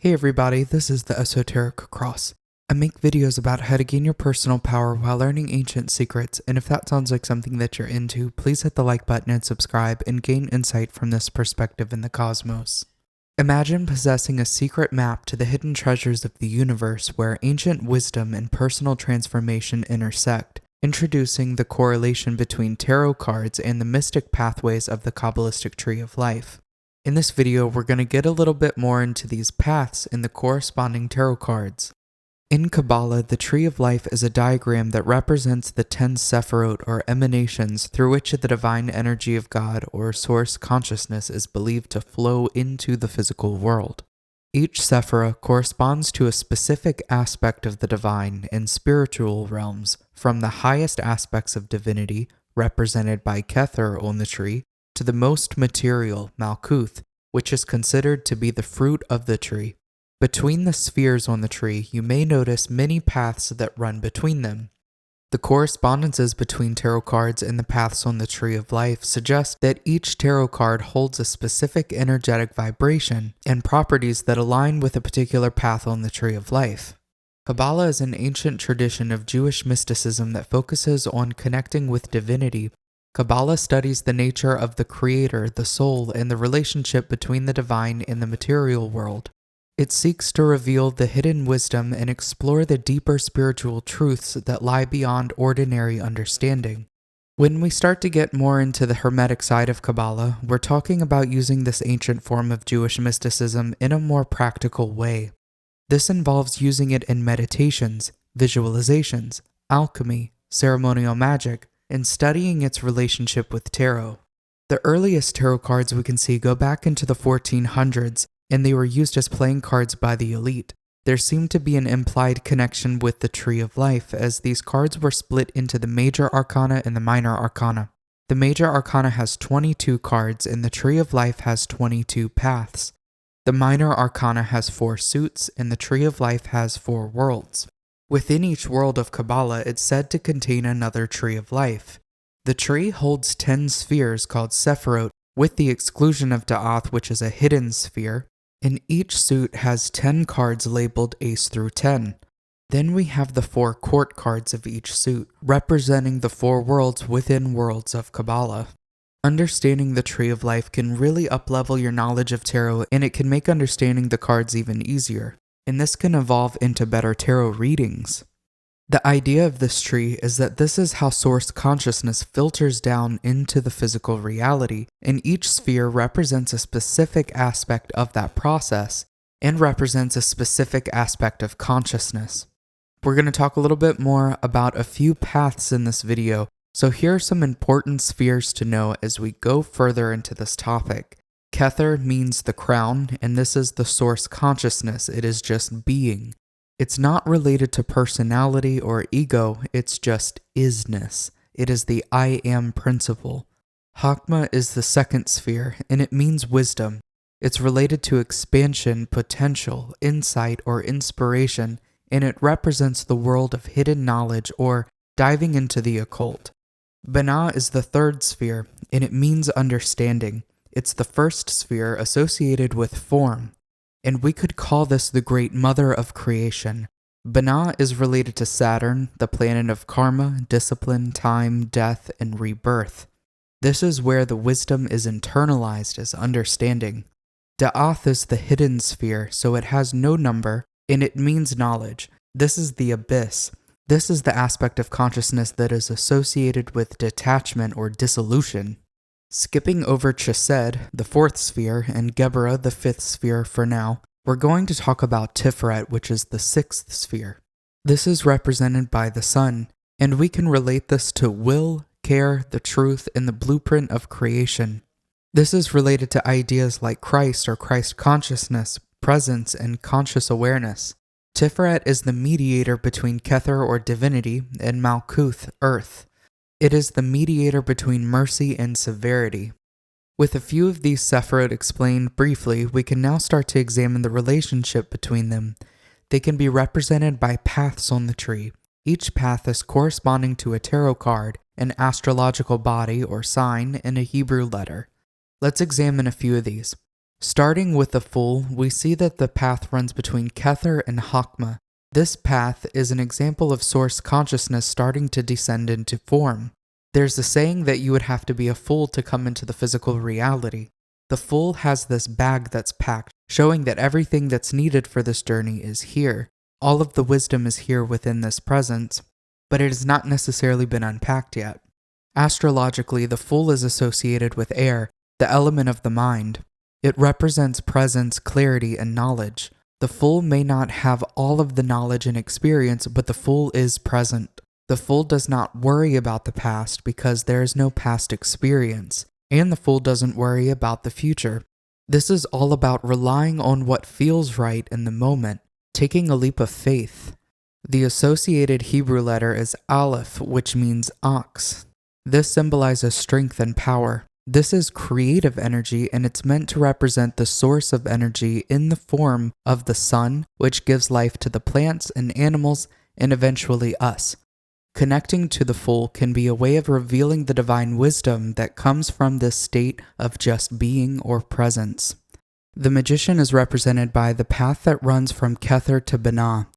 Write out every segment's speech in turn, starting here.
Hey everybody, this is the Esoteric Cross. I make videos about how to gain your personal power while learning ancient secrets, and if that sounds like something that you're into, please hit the like button and subscribe and gain insight from this perspective in the cosmos. Imagine possessing a secret map to the hidden treasures of the universe where ancient wisdom and personal transformation intersect, introducing the correlation between tarot cards and the mystic pathways of the Qabalistic Tree of Life. In this video, we're going to get a little bit more into these paths and the corresponding tarot cards. In Qabala, the Tree of Life is a diagram that represents the 10 sephiroth or emanations through which the divine energy of God or source consciousness is believed to flow into the physical world. Each sephirah corresponds to a specific aspect of the divine and spiritual realms, from the highest aspects of divinity, represented by Kether on the tree, to the most material, Malkuth, which is considered to be the fruit of the tree. Between the spheres on the tree, you may notice many paths that run between them. The correspondences between tarot cards and the paths on the Tree of Life suggest that each tarot card holds a specific energetic vibration and properties that align with a particular path on the Tree of Life. Qabala is an ancient tradition of Jewish mysticism that focuses on connecting with divinity. Qabala studies the nature of the creator, the soul, and the relationship between the divine and the material world. It seeks to reveal the hidden wisdom and explore the deeper spiritual truths that lie beyond ordinary understanding. When we start to get more into the Hermetic side of Qabala, we're talking about using this ancient form of Jewish mysticism in a more practical way. This involves using it in meditations, visualizations, alchemy, ceremonial magic, and studying its relationship with tarot. The earliest tarot cards we can see go back into the 1400s, and they were used as playing cards by the elite. There seemed to be an implied connection with the Tree of Life, as these cards were split into the Major Arcana and the Minor Arcana. The Major Arcana has 22 cards, and the Tree of Life has 22 paths. The Minor Arcana has 4 suits, and the Tree of Life has 4 worlds. Within each world of Qabala, it's said to contain another Tree of Life. The tree holds 10 spheres called sephiroth, with the exclusion of Da'ath, which is a hidden sphere, and each suit has 10 cards labeled Ace through 10. Then we have the 4 court cards of each suit, representing the 4 worlds within worlds of Qabala. Understanding the Tree of Life can really uplevel your knowledge of tarot, and it can make understanding the cards even easier. And this can evolve into better tarot readings. The idea of this tree is that this is how source consciousness filters down into the physical reality, and each sphere represents a specific aspect of that process and represents a specific aspect of consciousness. We're going to talk a little bit more about a few paths in this video, so here are some important spheres to know as we go further into this topic. Kether means the crown, and this is the source consciousness. It is just being. It's not related to personality or ego, it's just isness. It is the I am principle. Hakma is the second sphere, and it means wisdom. It's related to expansion, potential, insight, or inspiration, and it represents the world of hidden knowledge or diving into the occult. Binah is the third sphere, and it means understanding. It's the first sphere associated with form, and we could call this the Great Mother of Creation. Binah is related to Saturn, the planet of karma, discipline, time, death, and rebirth. This is where the wisdom is internalized as understanding. Da'ath is the hidden sphere, so it has no number, and it means knowledge. This is the abyss. This is the aspect of consciousness that is associated with detachment or dissolution. Skipping over Chesed, the 4th sphere, and Geburah, the 5th sphere for now, we're going to talk about Tiferet, which is the 6th sphere. This is represented by the sun, and we can relate this to will, care, the truth, and the blueprint of creation. This is related to ideas like Christ or Christ consciousness, presence, and conscious awareness. Tiferet is the mediator between Kether or divinity and Malkuth, earth. It is the mediator between mercy and severity. With a few of these sephiroth explained briefly, we can now start to examine the relationship between them. They can be represented by paths on the tree. Each path is corresponding to a tarot card, an astrological body or sign, and a Hebrew letter. Let's examine a few of these. Starting with the Fool, we see that the path runs between Kether and Hakma. This path is an example of source consciousness starting to descend into form. There's a saying that you would have to be a fool to come into the physical reality. The Fool has this bag that's packed, showing that everything that's needed for this journey is here. All of the wisdom is here within this presence, but it has not necessarily been unpacked yet. Astrologically, the Fool is associated with air, the element of the mind. It represents presence, clarity, and knowledge. The Fool may not have all of the knowledge and experience, but the Fool is present. The Fool does not worry about the past because there is no past experience, and the Fool doesn't worry about the future. This is all about relying on what feels right in the moment, taking a leap of faith. The associated Hebrew letter is Aleph, which means ox. This symbolizes strength and power. This is creative energy, and it's meant to represent the source of energy in the form of the sun, which gives life to the plants and animals, and eventually us. Connecting to the Fool can be a way of revealing the divine wisdom that comes from this state of just being or presence. The Magician is represented by the path that runs from Kether to Binah.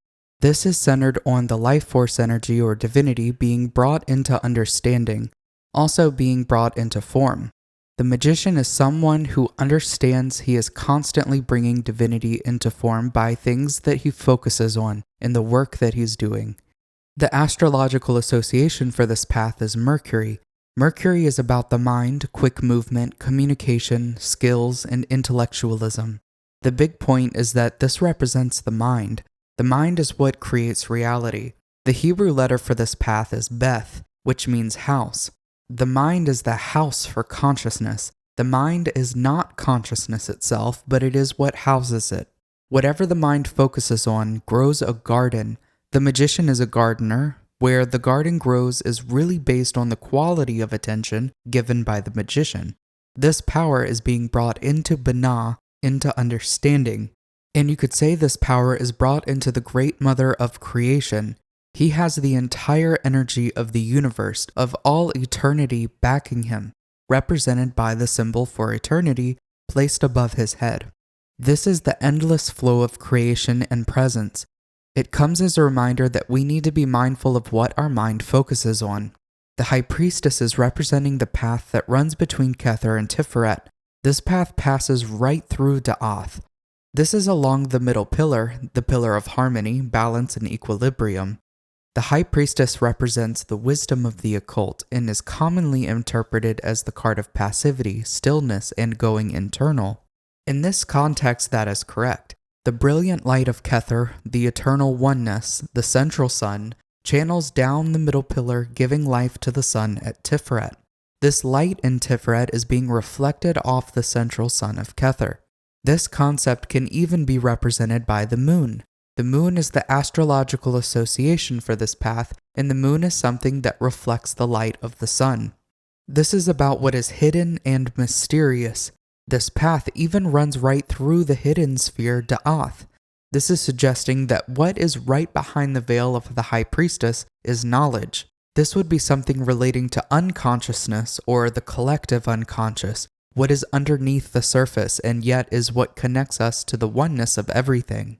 This is centered on the life force energy or divinity being brought into understanding, also being brought into form. The Magician is someone who understands he is constantly bringing divinity into form by things that he focuses on in the work that he's doing. The astrological association for this path is Mercury. Mercury is about the mind, quick movement, communication, skills, and intellectualism. The big point is that this represents the mind. The mind is what creates reality. The Hebrew letter for this path is Beth, which means house. The mind is the house for consciousness. The mind is not consciousness itself, but it is what houses it. Whatever the mind focuses on grows a garden. The Magician is a gardener. Where the garden grows is really based on the quality of attention given by the Magician. This power is being brought into Binah, into understanding. And you could say this power is brought into the Great Mother of creation. He has the entire energy of the universe, of all eternity backing him, represented by the symbol for eternity placed above his head. This is the endless flow of creation and presence. It comes as a reminder that we need to be mindful of what our mind focuses on. The High Priestess is representing the path that runs between Kether and Tiferet. This path passes right through Da'ath. This is along the middle pillar, the pillar of harmony, balance, and equilibrium. The High Priestess represents the wisdom of the occult and is commonly interpreted as the card of passivity, stillness, and going internal. In this context, that is correct. The brilliant light of Kether, the eternal oneness, the central sun, channels down the middle pillar, giving life to the sun at Tiferet. This light in Tiferet is being reflected off the central sun of Kether. This concept can even be represented by the moon. The moon is the astrological association for this path, and the moon is something that reflects the light of the sun. This is about what is hidden and mysterious. This path even runs right through the hidden sphere Da'ath. This is suggesting that what is right behind the veil of the High Priestess is knowledge. This would be something relating to unconsciousness or the collective unconscious, what is underneath the surface and yet is what connects us to the oneness of everything.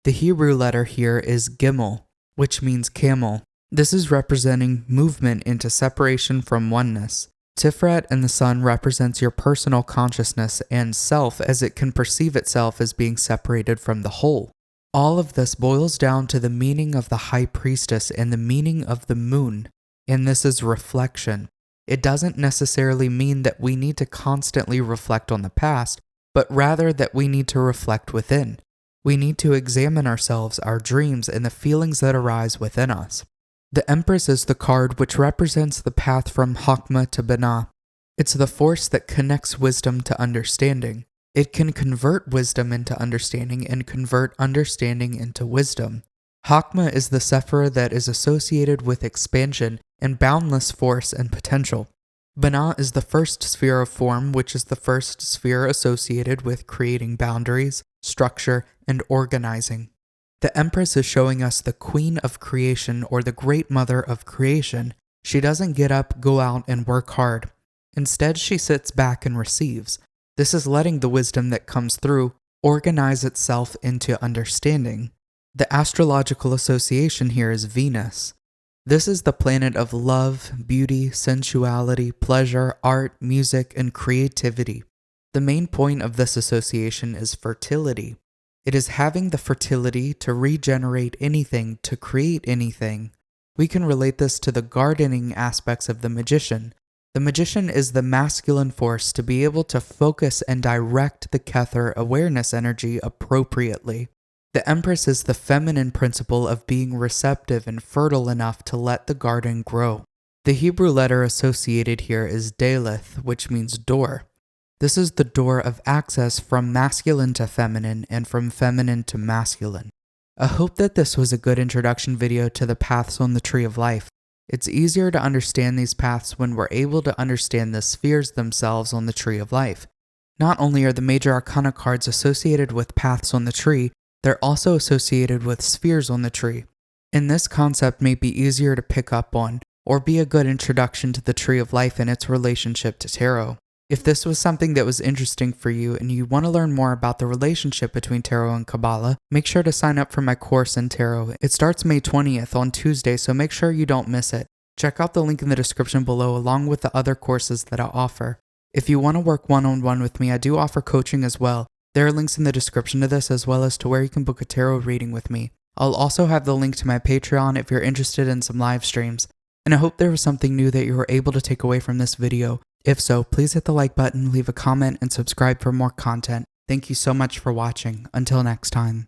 The Hebrew letter here is Gimel, which means camel. This is representing movement into separation from oneness. Tiferet and the sun represents your personal consciousness and self as it can perceive itself as being separated from the whole. All of this boils down to the meaning of the High Priestess and the meaning of the moon, and this is reflection. It doesn't necessarily mean that we need to constantly reflect on the past, but rather that we need to reflect within. We need to examine ourselves, our dreams, and the feelings that arise within us. The Empress is the card which represents the path from Hakma to Binah. It's the force that connects wisdom to understanding. It can convert wisdom into understanding and convert understanding into wisdom. Hakma is the sephiroth that is associated with expansion and boundless force and potential. Binah is the first sphere of form, which is the first sphere associated with creating boundaries, structure, and organizing. The Empress is showing us the queen of creation or the great mother of creation. She doesn't get up, go out, and work hard. Instead, she sits back and receives. This is letting the wisdom that comes through organize itself into understanding. The astrological association here is Venus. This is the planet of love, beauty, sensuality, pleasure, art, music, and creativity. The main point of this association is fertility. It is having the fertility to regenerate anything, to create anything. We can relate this to the gardening aspects of the magician. The magician is the masculine force to be able to focus and direct the Kether awareness energy appropriately. The Empress is the feminine principle of being receptive and fertile enough to let the garden grow. The Hebrew letter associated here is Daleth, which means door. This is the door of access from masculine to feminine and from feminine to masculine. I hope that this was a good introduction video to the paths on the Tree of Life. It's easier to understand these paths when we're able to understand the spheres themselves on the Tree of Life. Not only are the major arcana cards associated with paths on the tree, they're also associated with spheres on the tree. And this concept may be easier to pick up on, or be a good introduction to the Tree of Life and its relationship to tarot. If this was something that was interesting for you and you want to learn more about the relationship between tarot and Qabala, make sure to sign up for my course in tarot. It starts May 20th on Tuesday, so make sure you don't miss it. Check out the link in the description below along with the other courses that I offer. If you want to work one-on-one with me, I do offer coaching as well. There are links in the description to this as well as to where you can book a tarot reading with me. I'll also have the link to my Patreon if you're interested in some live streams. And I hope there was something new that you were able to take away from this video. If so, please hit the like button, leave a comment, and subscribe for more content. Thank you so much for watching. Until next time.